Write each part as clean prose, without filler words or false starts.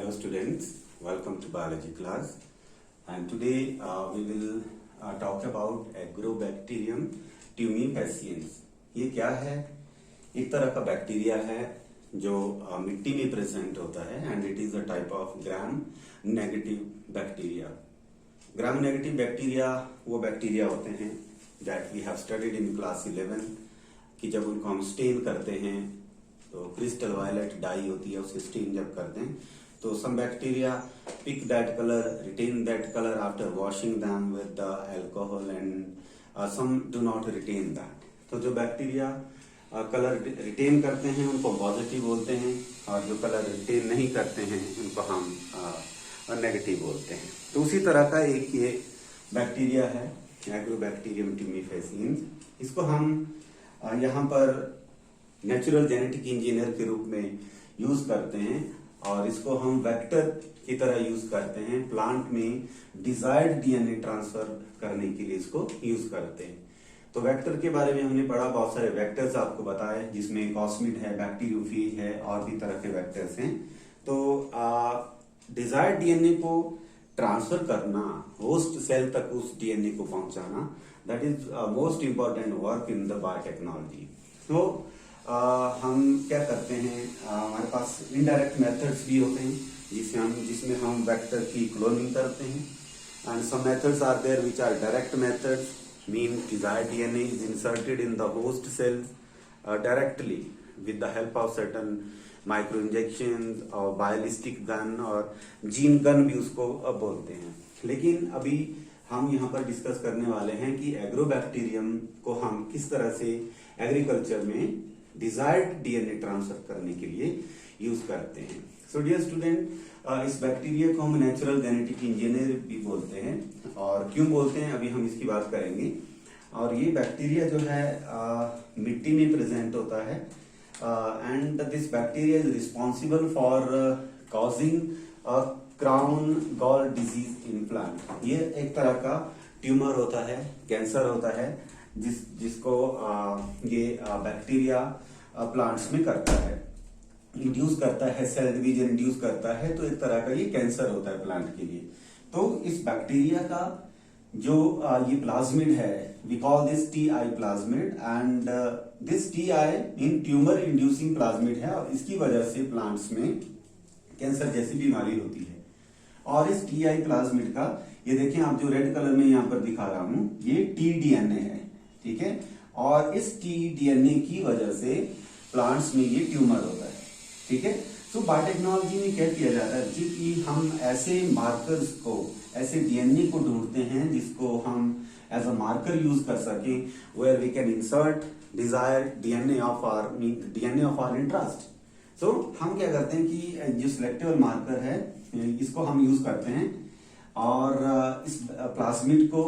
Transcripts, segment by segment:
Hello students, welcome to biology class and today we will talk about Agrobacterium tumefaciens। ये क्या है? एक तरह का बैक्टीरिया है जो मिट्टी में प्रेजेंट होता है and it is a type of gram negative bacteria. Gram negative bacteria वो बैक्टीरिया होते हैं that we have studied in class 11 कि जब उनको हम स्टेन करते हैं तो क्रिस्टल वायलेट डाई होती है, उसे स्टेन जब करते हैं तो some bacteria pick that colour, retain that colour after washing them with the alcohol and some do not retain that. तो जो बैक्टीरिया कलर रिटेन करते हैं उनको पॉजिटिव बोलते हैं और जो कलर रिटेन नहीं करते हैं उनको हम नेगेटिव बोलते हैं। तो उसी तरह का एक ये बैक्टीरिया है एग्रोबैक्टीरियम ट्यूमेफेसिएंस। इसको हम यहाँ पर नेचुरल जेनेटिक इंजीनियर के रूप में यूज करते हैं और इसको हम वेक्टर की तरह यूज करते हैं। प्लांट में डिजायर्ड डीएनए ट्रांसफर करने के लिए इसको यूज करते हैं। तो वेक्टर के बारे में हमने पढ़ा, बहुत सारे वेक्टर्स आपको बताए जिसमें कॉस्मिड है, बैक्टीरियोफेज है और भी तरह के वेक्टर्स हैं। तो डिजायर्ड डीएनए को ट्रांसफर करना, होस्ट सेल तक उस डीएनए को पहुंचाना, that is most important work in the biotechnology. तो हम क्या करते हैं, हमारे पास इनडायरेक्ट मेथड्स भी होते हैं जिसमें हम वेक्टर की क्लोनिंग करते हैं and some methods are there which are direct methods, mean desired DNA is inserted in the host cells directly with the help of certain micro injection और बायोलिस्टिक गन और जीन गन भी उसको बोलते हैं। लेकिन अभी हम यहाँ पर डिस्कस करने वाले हैं कि एग्रोबैक्टीरियम को हम किस तरह से एग्रीकल्चर में डिजायर्ड डीएनए ट्रांसफर करने के लिए यूज करते हैं। सो डियर स्टूडेंट, इस बैक्टीरिया को हम नेचुरल जेनेटिक इंजीनियर भी बोलते हैं और क्यों बोलते हैं अभी हम इसकी बात करेंगे। और ये बैक्टीरिया जो है मिट्टी में प्रेजेंट होता है and this bacteria is responsible for causing crown gall disease in plant. ये एक तरह का ट्यूमर होता है, कैंसर होता है जिसको ये बैक्टीरिया प्लांट्स में करता है, इंड्यूस करता है, सेल डिवीजन इंड्यूस करता है। तो एक तरह का ये कैंसर होता है प्लांट के लिए। तो इस बैक्टीरिया का जो ये प्लाज्मिड है, we call this Ti plasmid and this Ti in tumour inducing plasmid है और इसकी वजह से प्लांट्स में कैंसर जैसी बीमारी होती है। और इस टीआई प्लाज्मिड का ये देखें आप, जो रेड कलर में यहाँ पर दिखा रहा हूं, ये टी डीएनए है, ठीक है। और इस टी डीएनए की वजह से प्लांट्स में ये ट्यूमर होता है, ठीक है। तो बायोटेक्नोलॉजी में क्या किया जाता है जी कि हम ऐसे मार्कर्स को, ऐसे डीएनए को ढूंढते हैं जिसको हम एज अ मार्कर यूज कर सके, where we can insert desired DNA of our interest. तो हम क्या करते हैं कि जो सिलेक्टेबल मार्कर है इसको हम यूज करते हैं और इस प्लाज्मिड को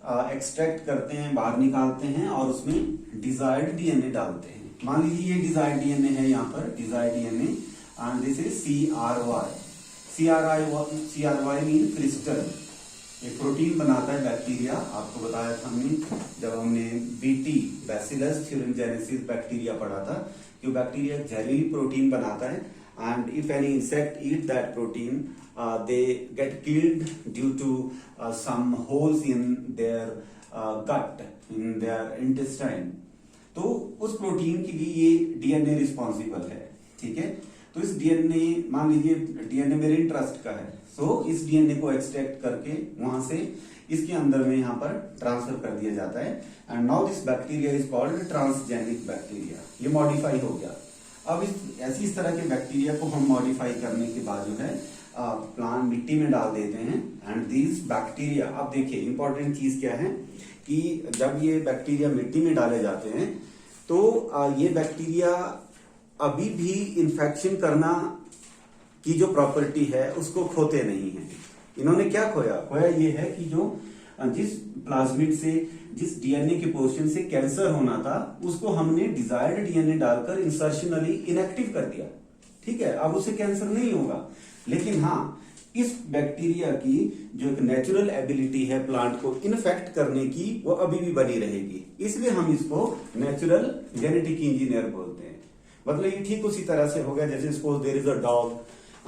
एक्सट्रैक्ट करते हैं, बाहर निकालते हैं और उसमें डिजायर्ड डीएनए डालते हैं। मान लीजिए ये डिजायर्ड डीएनए है, यहाँ पर desired DNA and this is CRY mean crystal. एक प्रोटीन बनाता है बैक्टीरिया, आपको बताया था हमने जब हमने BT बैसिलस थ्यूरिनजेनेसिस बैक्टीरिया पढ़ा था कि बैक्टीरिया जहरीली प्रोटीन बनाता है and if any insect eat that protein they get killed due to some holes in their gut, in their intestine। तो उस प्रोटीन के लिए ये डीएनए रिस्पॉन्सिबल है, ठीक है। तो इस डीएनए, मान लीजिए डीएनए मेरे इंटरेस्ट का है, सो इस डीएनए को एक्सट्रैक्ट करके वहां से इसके अंदर में यहाँ पर ट्रांसफर कर दिया जाता है and now this bacteria is called transgenic bacteria. ये मॉडिफाई हो गया। अब इस तरह के बैक्टीरिया को हम मॉडिफाई करने के बाद जो है प्लांट मिट्टी में डाल देते हैं एंड दिस बैक्टीरिया, अब देखिए इंपॉर्टेंट चीज क्या है कि जब ये बैक्टीरिया मिट्टी में डाले जाते हैं तो ये बैक्टीरिया अभी भी इन्फेक्शन करना की जो प्रॉपर्टी है उसको खोते नहीं है। इन्होंने क्या खोया ये है कि जो जिस प्लाज्मिड से, जिस डीएनए के पोर्शन से कैंसर होना था उसको हमने डिजायर्ड डीएनए डालकर इंसर्शनली इनएक्टिव कर दिया, ठीक है। अब उससे कैंसर नहीं होगा, लेकिन हाँ इस बैक्टीरिया की जो एक नेचुरल एबिलिटी है प्लांट को इन्फेक्ट करने की वो अभी भी बनी रहेगी। इसलिए हम इसको नेचुरल जेनेटिक इंजीनियर बोलते हैं। मतलब ये ठीक उसी तरह से हो गया जैसे suppose there is a dog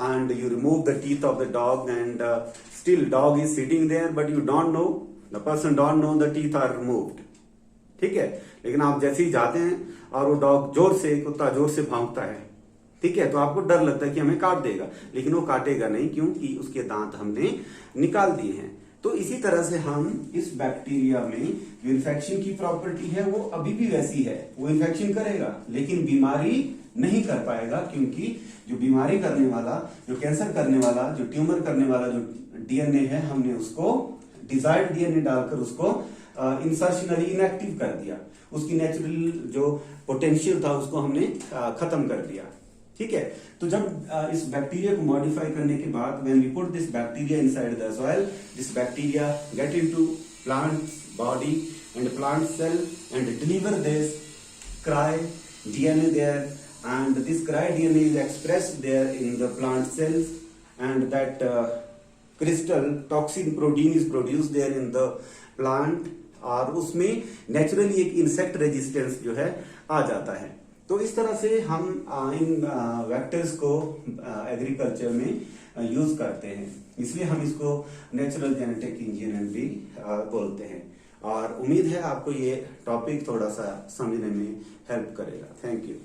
and you remove the teeth of the dog, and still dog is sitting there, but you don't know, the person don't know the teeth are removed. ठीक है, लेकिन आप जैसे ही जाते हैं और वो dog कुत्ता जोर से भौंकता है, ठीक है, तो आपको डर लगता है कि हमें काट देगा, लेकिन वो काटेगा नहीं, क्योंकि उसके दांत हमने निकाल दिए हैं। तो इसी तरह से हम इस बैक्टीरिया में जो इन्फेक्शन की प्रॉपर्टी है वो अभी भी वैसी है, वो इन्फेक्शन करेगा लेकिन बीमारी नहीं कर पाएगा, क्योंकि जो बीमारी करने वाला, जो कैंसर करने वाला, जो ट्यूमर करने वाला जो डीएनए है, हमने उसको डिजायर्ड डीएनए डालकर उसको इंसर्शनली इनएक्टिव कर दिया, उसकी नेचुरल जो पोटेंशियल था उसको हमने खत्म कर दिया। ठीक है, तो जब इस बैक्टीरिया को मॉडिफाई करने के बाद when we put this bacteria inside the soil, this bacteria get into plants body and plant cell and deliver this cry DNA there, and this cry DNA is expressed there in the plant cells, and that crystal toxin protein is produced there in the plant, और उसमें naturally एक insect resistance जो है आ जाता है। तो इस तरह से हम इन वेक्टर्स को एग्रीकल्चर में यूज करते हैं, इसलिए हम इसको नेचुरल जेनेटिक इंजीनियरिंग भी बोलते हैं। और उम्मीद है आपको ये टॉपिक थोड़ा सा समझने में हेल्प करेगा। Thank you.